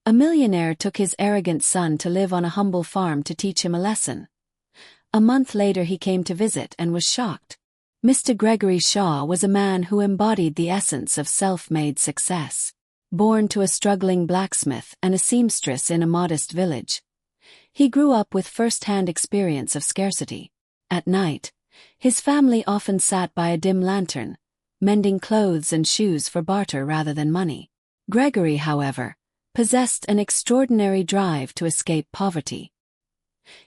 A millionaire took his arrogant son to live on a humble farm to teach him a lesson. A month later he came to visit and was shocked. Mr. Gregory Shaw was a man who embodied the essence of self-made success. Born to a struggling blacksmith and a seamstress in a modest village, he grew up with first-hand experience of scarcity. At night, his family often sat by a dim lantern, mending clothes and shoes for barter rather than money. Gregory, however, possessed an extraordinary drive to escape poverty.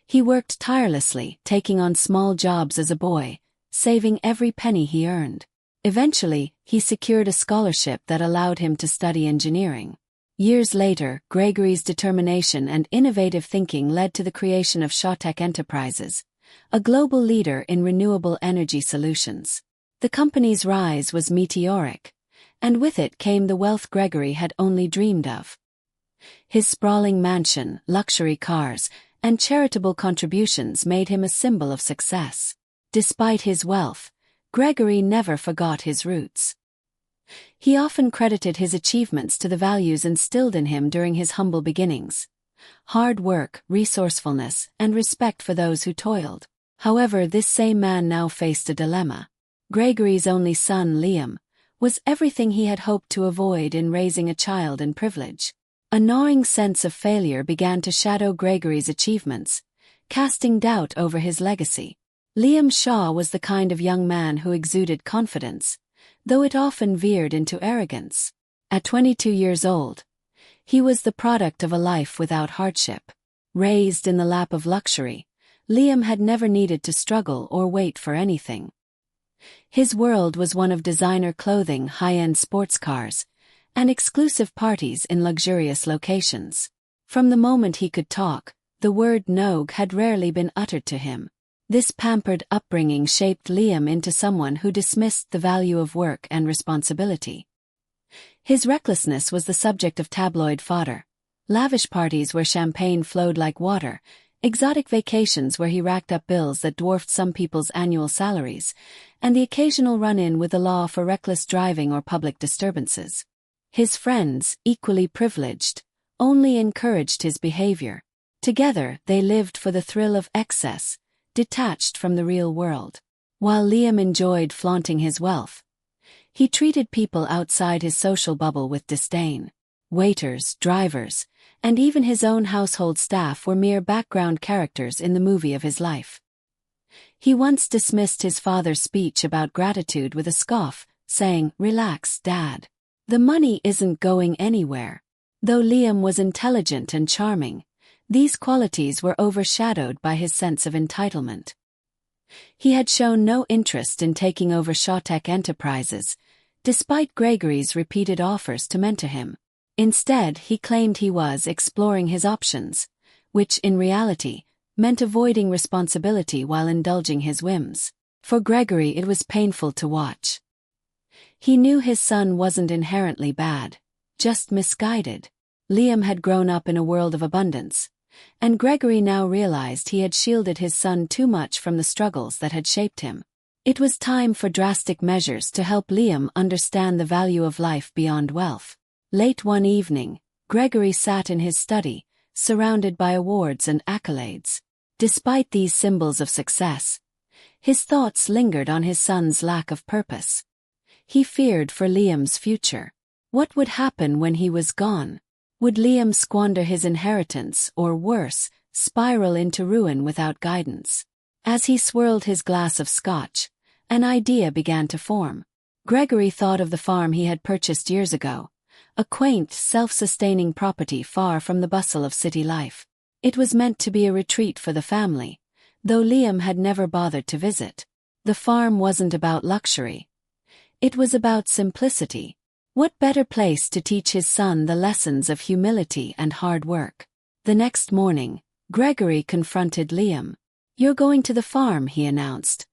He worked tirelessly, taking on small jobs as a boy, saving every penny he earned. Eventually, he secured a scholarship that allowed him to study engineering. Years later, Gregory's determination and innovative thinking led to the creation of Shawtech Enterprises, a global leader in renewable energy solutions. The company's rise was meteoric, and with it came the wealth Gregory had only dreamed of. His sprawling mansion, luxury cars, and charitable contributions made him a symbol of success. Despite his wealth, Gregory never forgot his roots. He often credited his achievements to the values instilled in him during his humble beginnings: hard work, resourcefulness, and respect for those who toiled. However, this same man now faced a dilemma. Gregory's only son, Liam, was everything he had hoped to avoid in raising a child in privilege. A gnawing sense of failure began to shadow Gregory's achievements, casting doubt over his legacy. Liam Shaw was the kind of young man who exuded confidence, though it often veered into arrogance. At 22 years old, he was the product of a life without hardship. Raised in the lap of luxury, Liam had never needed to struggle or wait for anything. His world was one of designer clothing, high-end sports cars, and exclusive parties in luxurious locations. From the moment he could talk, the word "no" had rarely been uttered to him. This pampered upbringing shaped Liam into someone who dismissed the value of work and responsibility. His recklessness was the subject of tabloid fodder: lavish parties where champagne flowed like water, exotic vacations where he racked up bills that dwarfed some people's annual salaries, and the occasional run-in with the law for reckless driving or public disturbances. His friends, equally privileged, only encouraged his behavior. Together, they lived for the thrill of excess, detached from the real world. While Liam enjoyed flaunting his wealth, he treated people outside his social bubble with disdain. Waiters, drivers, and even his own household staff were mere background characters in the movie of his life. He once dismissed his father's speech about gratitude with a scoff, saying, "Relax, Dad. The money isn't going anywhere." Though Liam was intelligent and charming, these qualities were overshadowed by his sense of entitlement. He had shown no interest in taking over Shawtech Enterprises, despite Gregory's repeated offers to mentor him. Instead, he claimed he was exploring his options, which in reality meant avoiding responsibility while indulging his whims. For Gregory, it was painful to watch. He knew his son wasn't inherently bad, just misguided. Liam had grown up in a world of abundance, and Gregory now realized he had shielded his son too much from the struggles that had shaped him. It was time for drastic measures to help Liam understand the value of life beyond wealth. Late one evening, Gregory sat in his study, surrounded by awards and accolades. Despite these symbols of success, his thoughts lingered on his son's lack of purpose. He feared for Liam's future. What would happen when he was gone? Would Liam squander his inheritance or, worse, spiral into ruin without guidance? As he swirled his glass of scotch, an idea began to form. Gregory thought of the farm he had purchased years ago, a quaint, self-sustaining property far from the bustle of city life. It was meant to be a retreat for the family, though Liam had never bothered to visit. The farm wasn't about luxury. It was about simplicity. What better place to teach his son the lessons of humility and hard work? The next morning, Gregory confronted Liam. "You're going to the farm," he announced,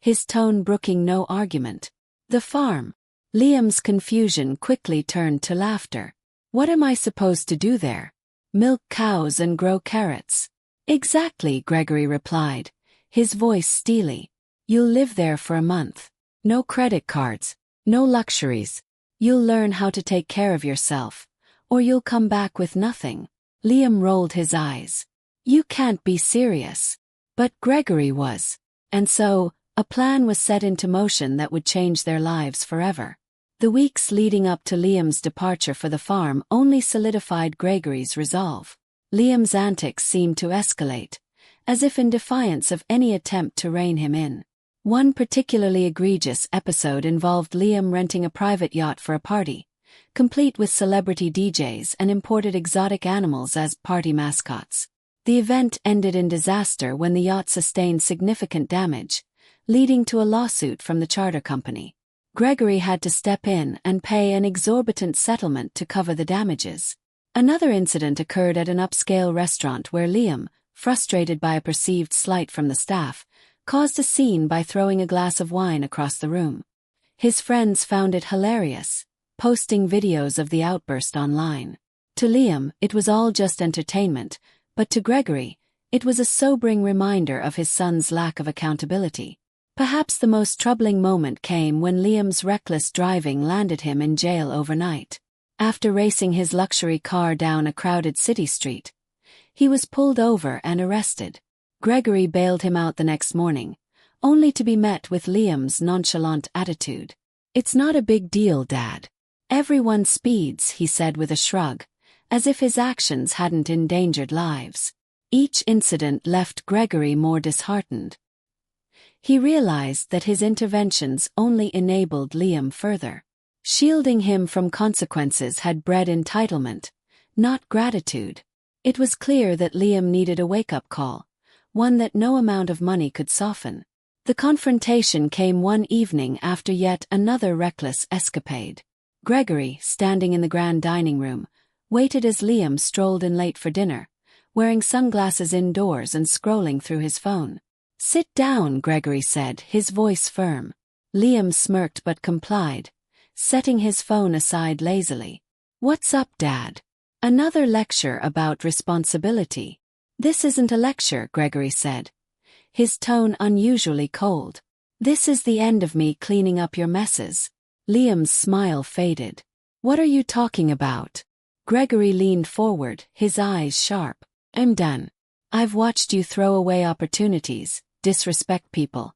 his tone brooking no argument. "The farm?" Liam's confusion quickly turned to laughter. "What am I supposed to do there? Milk cows and grow carrots?" "Exactly," Gregory replied, his voice steely. "You'll live there for a month. No credit cards, no luxuries. You'll learn how to take care of yourself, or you'll come back with nothing." Liam rolled his eyes. "You can't be serious." But Gregory was. And so, a plan was set into motion that would change their lives forever. The weeks leading up to Liam's departure for the farm only solidified Gregory's resolve. Liam's antics seemed to escalate, as if in defiance of any attempt to rein him in. One particularly egregious episode involved Liam renting a private yacht for a party, complete with celebrity DJs and imported exotic animals as party mascots. The event ended in disaster when the yacht sustained significant damage, leading to a lawsuit from the charter company. Gregory had to step in and pay an exorbitant settlement to cover the damages. Another incident occurred at an upscale restaurant where Liam, frustrated by a perceived slight from the staff, caused a scene by throwing a glass of wine across the room. His friends found it hilarious, posting videos of the outburst online. To Liam, it was all just entertainment, but to Gregory, it was a sobering reminder of his son's lack of accountability. Perhaps the most troubling moment came when Liam's reckless driving landed him in jail overnight. After racing his luxury car down a crowded city street, he was pulled over and arrested. Gregory bailed him out the next morning, only to be met with Liam's nonchalant attitude. "It's not a big deal, Dad. Everyone speeds," he said with a shrug, as if his actions hadn't endangered lives. Each incident left Gregory more disheartened. He realized that his interventions only enabled Liam further. Shielding him from consequences had bred entitlement, not gratitude. It was clear that Liam needed a wake-up call, one that no amount of money could soften. The confrontation came one evening after yet another reckless escapade. Gregory, standing in the grand dining room, waited as Liam strolled in late for dinner, wearing sunglasses indoors and scrolling through his phone. "Sit down," Gregory said, his voice firm. Liam smirked but complied, setting his phone aside lazily. "What's up, Dad?" "Another lecture about responsibility." "This isn't a lecture," Gregory said, his tone unusually cold. "This is the end of me cleaning up your messes." Liam's smile faded. "What are you talking about?" Gregory leaned forward, his eyes sharp. "I'm done. I've watched you throw away opportunities, disrespect people,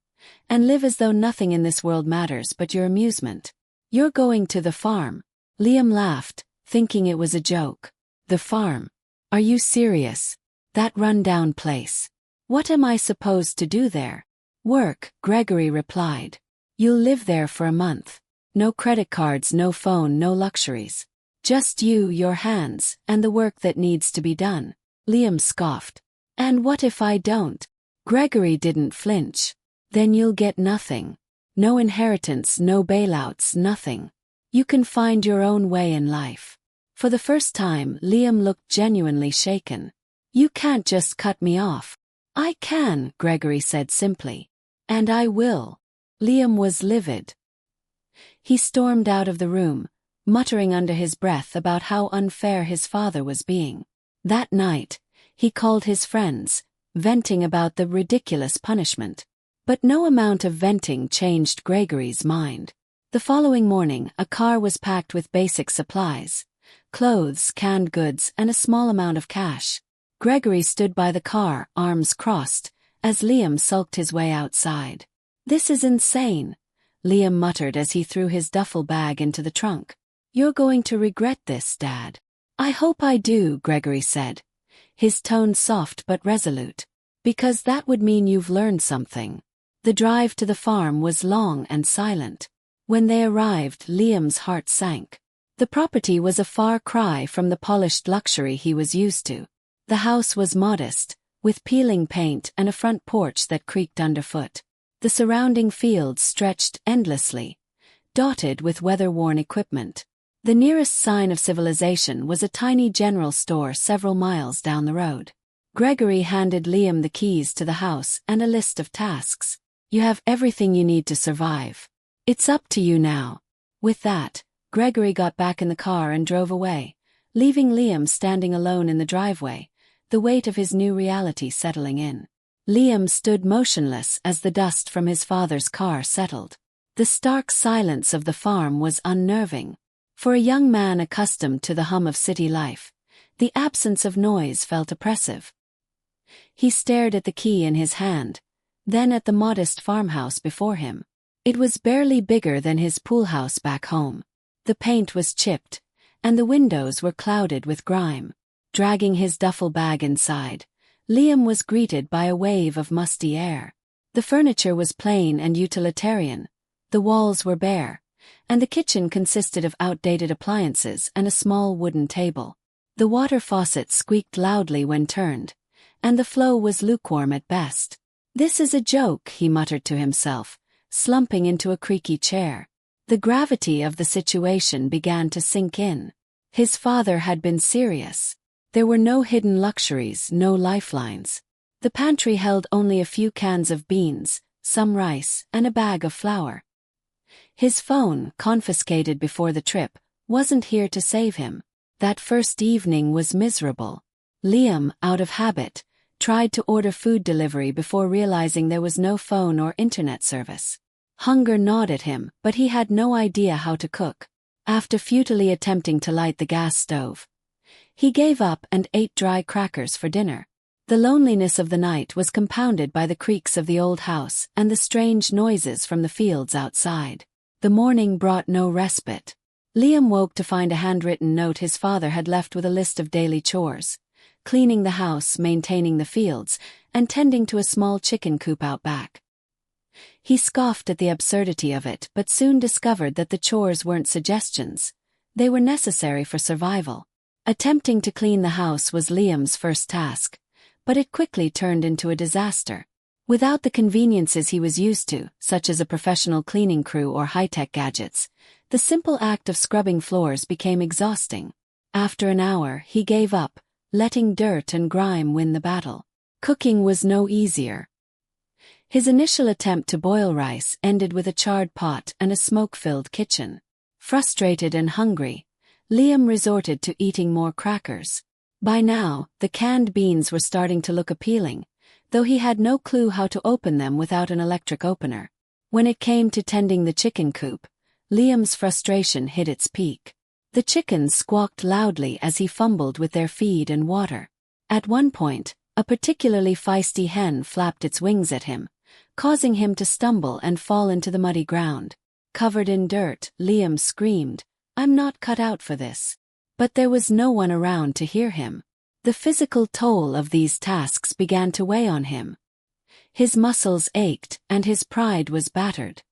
and live as though nothing in this world matters but your amusement. You're going to the farm." Liam laughed, thinking it was a joke. "The farm? Are you serious? That run-down place. What am I supposed to do there?" "Work," Gregory replied. "You'll live there for a month. No credit cards, no phone, no luxuries. Just you, your hands, and the work that needs to be done." Liam scoffed. "And what if I don't?" Gregory didn't flinch. "Then you'll get nothing. No inheritance, no bailouts, nothing. You can find your own way in life." For the first time, Liam looked genuinely shaken. "You can't just cut me off." "I can," Gregory said simply. "And I will." Liam was livid. He stormed out of the room, muttering under his breath about how unfair his father was being. That night, he called his friends, venting about the ridiculous punishment. But no amount of venting changed Gregory's mind. The following morning, a car was packed with basic supplies, clothes, canned goods, and a small amount of cash. Gregory stood by the car, arms crossed, as Liam sulked his way outside. "This is insane," Liam muttered as he threw his duffel bag into the trunk. "You're going to regret this, Dad." "I hope I do," Gregory said, his tone soft but resolute. "Because that would mean you've learned something." The drive to the farm was long and silent. When they arrived, Liam's heart sank. The property was a far cry from the polished luxury he was used to. The house was modest, with peeling paint and a front porch that creaked underfoot. The surrounding fields stretched endlessly, dotted with weather-worn equipment. The nearest sign of civilization was a tiny general store several miles down the road. Gregory handed Liam the keys to the house and a list of tasks. "You have everything you need to survive. It's up to you now." With that, Gregory got back in the car and drove away, leaving Liam standing alone in the driveway, the weight of his new reality settling in. Liam stood motionless as the dust from his father's car settled. The stark silence of the farm was unnerving. For a young man accustomed to the hum of city life, the absence of noise felt oppressive. He stared at the key in his hand, then at the modest farmhouse before him. It was barely bigger than his pool house back home. The paint was chipped, and the windows were clouded with grime. Dragging his duffel bag inside, Liam was greeted by a wave of musty air. The furniture was plain and utilitarian, the walls were bare, and the kitchen consisted of outdated appliances and a small wooden table. The water faucet squeaked loudly when turned, and the flow was lukewarm at best. "This is a joke," he muttered to himself, slumping into a creaky chair. The gravity of the situation began to sink in. His father had been serious. There were no hidden luxuries, no lifelines. The pantry held only a few cans of beans, some rice, and a bag of flour. His phone, confiscated before the trip, wasn't here to save him. That first evening was miserable. Liam, out of habit, tried to order food delivery before realizing there was no phone or internet service. Hunger gnawed at him, but he had no idea how to cook. After futilely attempting to light the gas stove, he gave up and ate dry crackers for dinner. The loneliness of the night was compounded by the creaks of the old house and the strange noises from the fields outside. The morning brought no respite. Liam woke to find a handwritten note his father had left with a list of daily chores: cleaning the house, maintaining the fields, and tending to a small chicken coop out back. He scoffed at the absurdity of it, but soon discovered that the chores weren't suggestions. They were necessary for survival. Attempting to clean the house was Liam's first task, but it quickly turned into a disaster. Without the conveniences he was used to, such as a professional cleaning crew or high-tech gadgets, the simple act of scrubbing floors became exhausting. After an hour, he gave up, letting dirt and grime win the battle. Cooking was no easier. His initial attempt to boil rice ended with a charred pot and a smoke-filled kitchen. Frustrated and hungry, Liam resorted to eating more crackers. By now, the canned beans were starting to look appealing, though he had no clue how to open them without an electric opener. When it came to tending the chicken coop, Liam's frustration hit its peak. The chickens squawked loudly as he fumbled with their feed and water. At one point, a particularly feisty hen flapped its wings at him, causing him to stumble and fall into the muddy ground. Covered in dirt, Liam screamed, "I'm not cut out for this." But there was no one around to hear him. The physical toll of these tasks began to weigh on him. His muscles ached, and his pride was battered.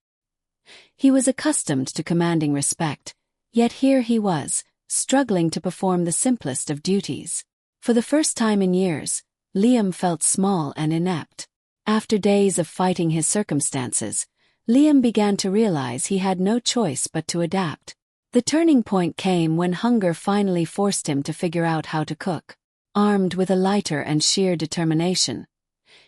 He was accustomed to commanding respect, yet here he was, struggling to perform the simplest of duties. For the first time in years, Liam felt small and inept. After days of fighting his circumstances, Liam began to realize he had no choice but to adapt. The turning point came when hunger finally forced him to figure out how to cook. Armed with a lighter and sheer determination,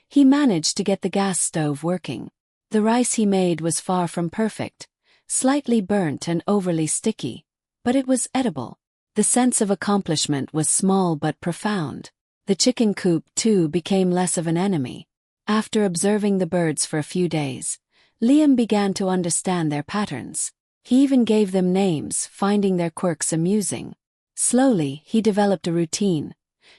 he managed to get the gas stove working. The rice he made was far from perfect, slightly burnt and overly sticky, but it was edible. The sense of accomplishment was small but profound. The chicken coop, too, became less of an enemy. After observing the birds for a few days, Liam began to understand their patterns. He even gave them names, finding their quirks amusing. Slowly, he developed a routine,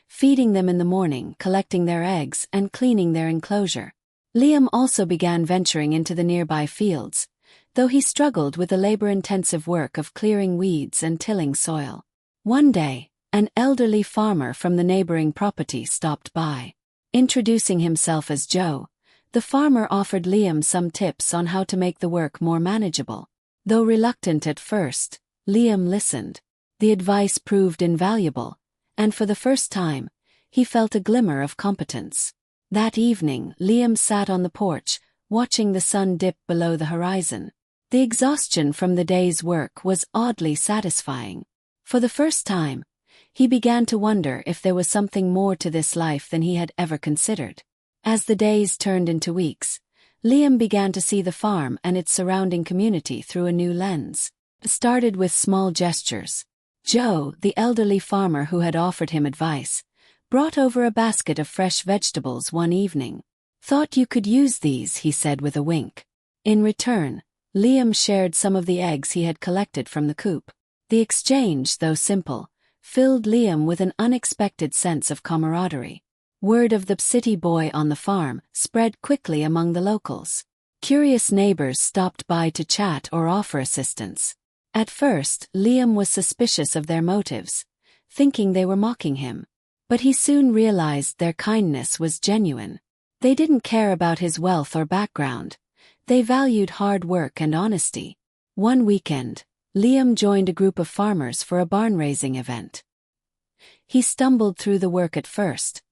feeding them in the morning, collecting their eggs, and cleaning their enclosure. Liam also began venturing into the nearby fields, though he struggled with the labor-intensive work of clearing weeds and tilling soil. One day, an elderly farmer from the neighboring property stopped by. Introducing himself as Joe, the farmer offered Liam some tips on how to make the work more manageable. Though reluctant at first, Liam listened. The advice proved invaluable, and for the first time, he felt a glimmer of competence. That evening, Liam sat on the porch, watching the sun dip below the horizon. The exhaustion from the day's work was oddly satisfying. For the first time, he began to wonder if there was something more to this life than he had ever considered. As the days turned into weeks, Liam began to see the farm and its surrounding community through a new lens. It started with small gestures. Joe, the elderly farmer who had offered him advice, brought over a basket of fresh vegetables one evening. "Thought you could use these," he said with a wink. In return, Liam shared some of the eggs he had collected from the coop. The exchange, though simple, filled Liam with an unexpected sense of camaraderie. Word of the city boy on the farm spread quickly among the locals. Curious neighbors stopped by to chat or offer assistance. At first, Liam was suspicious of their motives, thinking they were mocking him. But he soon realized their kindness was genuine. They didn't care about his wealth or background. They valued hard work and honesty. One weekend, Liam joined a group of farmers for a barn-raising event. He stumbled through the work at first,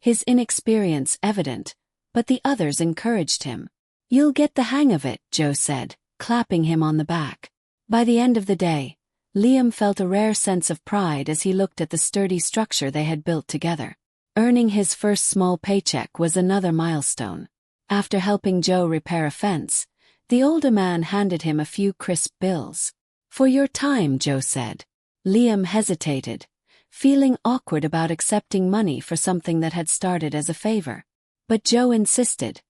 his inexperience evident, but the others encouraged him. "You'll get the hang of it," Joe said, clapping him on the back. By the end of the day, Liam felt a rare sense of pride as he looked at the sturdy structure they had built together. Earning his first small paycheck was another milestone. After helping Joe repair a fence, the older man handed him a few crisp bills. "For your time," Joe said. Liam hesitated, feeling awkward about accepting money for something that had started as a favor. But Joe insisted,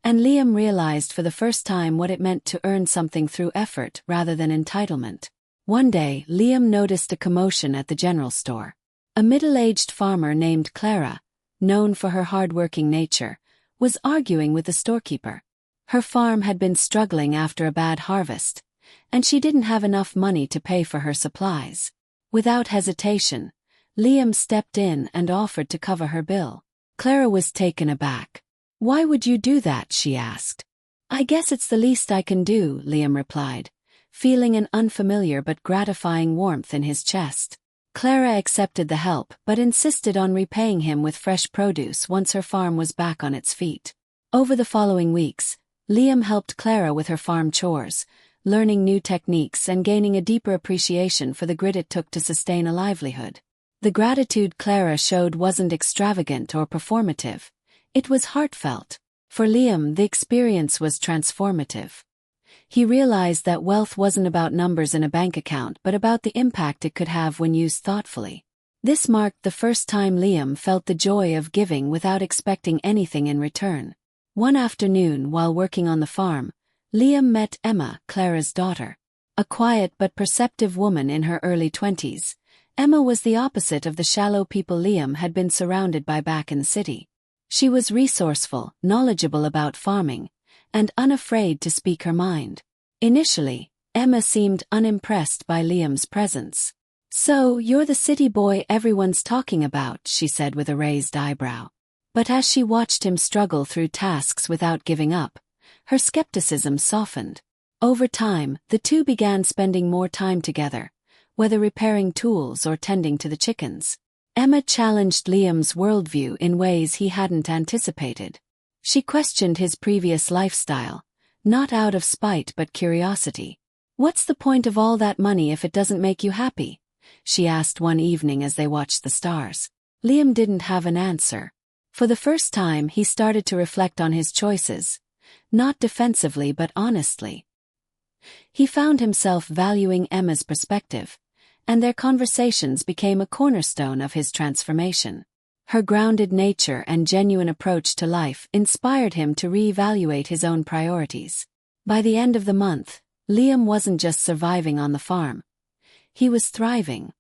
and Liam realized for the first time what it meant to earn something through effort rather than entitlement. One day, Liam noticed a commotion at the general store. A middle-aged farmer named Clara, known for her hard-working nature, was arguing with the storekeeper. Her farm had been struggling after a bad harvest, and she didn't have enough money to pay for her supplies. Without hesitation, Liam stepped in and offered to cover her bill. Clara was taken aback. "Why would you do that?" she asked. "I guess it's the least I can do," Liam replied, feeling an unfamiliar but gratifying warmth in his chest. Clara accepted the help but insisted on repaying him with fresh produce once her farm was back on its feet. Over the following weeks, Liam helped Clara with her farm chores, learning new techniques and gaining a deeper appreciation for the grit it took to sustain a livelihood. The gratitude Clara showed wasn't extravagant or performative. It was heartfelt. For Liam, the experience was transformative. He realized that wealth wasn't about numbers in a bank account but about the impact it could have when used thoughtfully. This marked the first time Liam felt the joy of giving without expecting anything in return. One afternoon, while working on the farm, Liam met Emma, Clara's daughter. A quiet but perceptive woman in her early 20s, Emma was the opposite of the shallow people Liam had been surrounded by back in the city. She was resourceful, knowledgeable about farming, and unafraid to speak her mind. Initially, Emma seemed unimpressed by Liam's presence. "So, you're the city boy everyone's talking about," she said with a raised eyebrow. But as she watched him struggle through tasks without giving up, her skepticism softened. Over time, the two began spending more time together, whether repairing tools or tending to the chickens. Emma challenged Liam's worldview in ways he hadn't anticipated. She questioned his previous lifestyle, not out of spite but curiosity. "What's the point of all that money if it doesn't make you happy?" she asked one evening as they watched the stars. Liam didn't have an answer. For the first time, he started to reflect on his choices, not defensively but honestly. He found himself valuing Emma's perspective, and their conversations became a cornerstone of his transformation. Her grounded nature and genuine approach to life inspired him to reevaluate his own priorities. By the end of the month, Liam wasn't just surviving on the farm. He was thriving.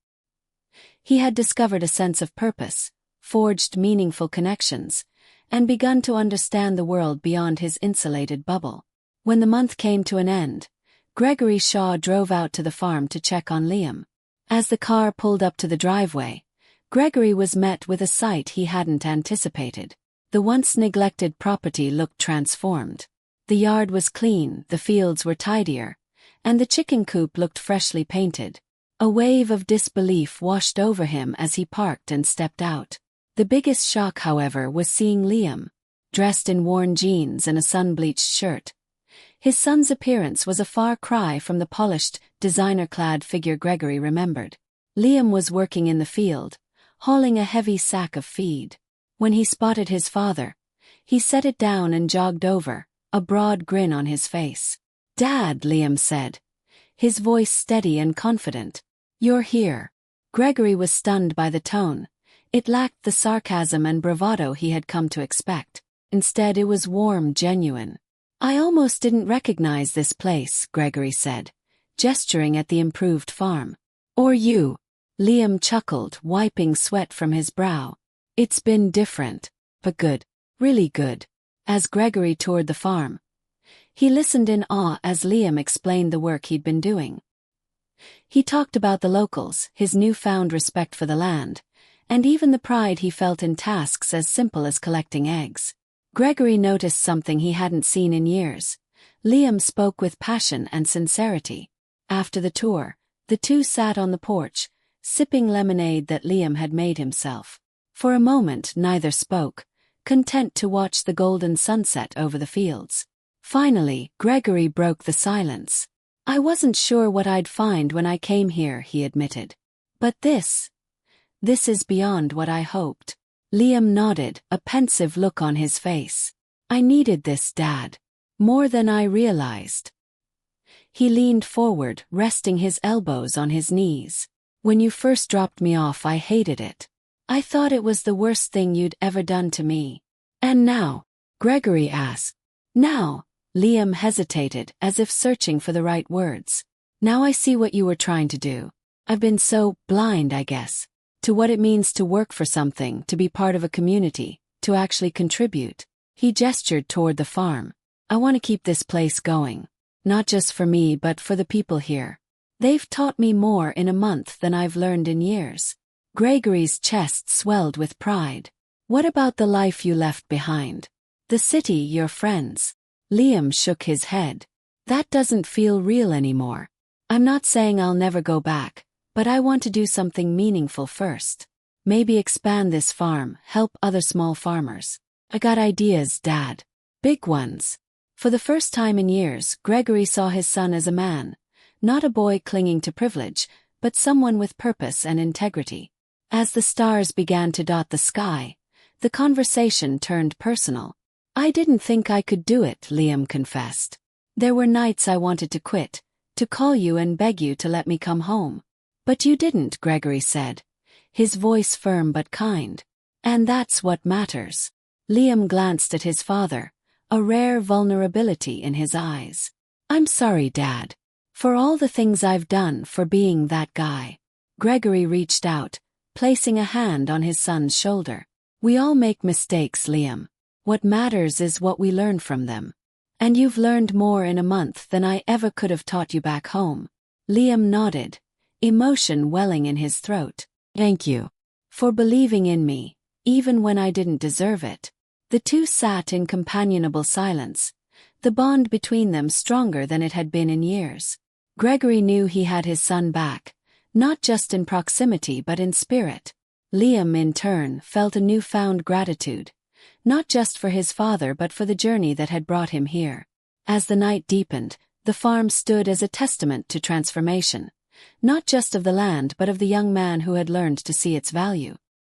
He had discovered a sense of purpose, forged meaningful connections, and begun to understand the world beyond his insulated bubble. When the month came to an end, Gregory Shaw drove out to the farm to check on Liam. As the car pulled up to the driveway, Gregory was met with a sight he hadn't anticipated. The once neglected property looked transformed. The yard was clean, the fields were tidier, and the chicken coop looked freshly painted. A wave of disbelief washed over him as he parked and stepped out. The biggest shock, however, was seeing Liam, dressed in worn jeans and a sun-bleached shirt. His son's appearance was a far cry from the polished, designer-clad figure Gregory remembered. Liam was working in the field, hauling a heavy sack of feed. When he spotted his father, he set it down and jogged over, a broad grin on his face. "Dad," Liam said, his voice steady and confident. "You're here." Gregory was stunned by the tone. It lacked the sarcasm and bravado he had come to expect. Instead, it was warm, genuine. "I almost didn't recognize this place," Gregory said, gesturing at the improved farm. Or you? Liam chuckled, wiping sweat from his brow. It's been different, but good, really good. As Gregory toured the farm, he listened in awe as Liam explained the work he'd been doing. He talked about the locals, his newfound respect for the land, and even the pride he felt in tasks as simple as collecting eggs. Gregory noticed something he hadn't seen in years. Liam spoke with passion and sincerity. After the tour, the two sat on the porch, sipping lemonade that Liam had made himself. For a moment neither spoke, content to watch the golden sunset over the fields. Finally, Gregory broke the silence. I wasn't sure what I'd find when I came here, he admitted. But this is beyond what I hoped. Liam nodded, a pensive look on his face. I needed this, Dad. More than I realized. He leaned forward, resting his elbows on his knees. When you first dropped me off, I hated it. I thought it was the worst thing you'd ever done to me. And now? Gregory asked. Now? Liam hesitated, as if searching for the right words. Now I see what you were trying to do. I've been so blind, I guess, to what it means to work for something, to be part of a community, to actually contribute. He gestured toward the farm. I want to keep this place going. Not just for me but for the people here. They've taught me more in a month than I've learned in years. Gregory's chest swelled with pride. What about the life you left behind? The city, your friends? Liam shook his head. That doesn't feel real anymore. I'm not saying I'll never go back, but I want to do something meaningful first. Maybe expand this farm, help other small farmers. I got ideas, Dad. Big ones. For the first time in years, Gregory saw his son as a man, not a boy clinging to privilege, but someone with purpose and integrity. As the stars began to dot the sky, the conversation turned personal. I didn't think I could do it, Liam confessed. There were nights I wanted to quit, to call you and beg you to let me come home. But you didn't, Gregory said, his voice firm but kind. And that's what matters. Liam glanced at his father, a rare vulnerability in his eyes. I'm sorry, Dad, for all the things I've done, for being that guy. Gregory reached out, placing a hand on his son's shoulder. We all make mistakes, Liam. What matters is what we learn from them. And you've learned more in a month than I ever could have taught you back home. Liam nodded, emotion welling in his throat. Thank you. For believing in me, even when I didn't deserve it. The two sat in companionable silence, the bond between them stronger than it had been in years. Gregory knew he had his son back, not just in proximity but in spirit. Liam, in turn, felt a newfound gratitude, not just for his father but for the journey that had brought him here. As the night deepened, the farm stood as a testament to transformation, not just of the land but of the young man who had learned to see its value.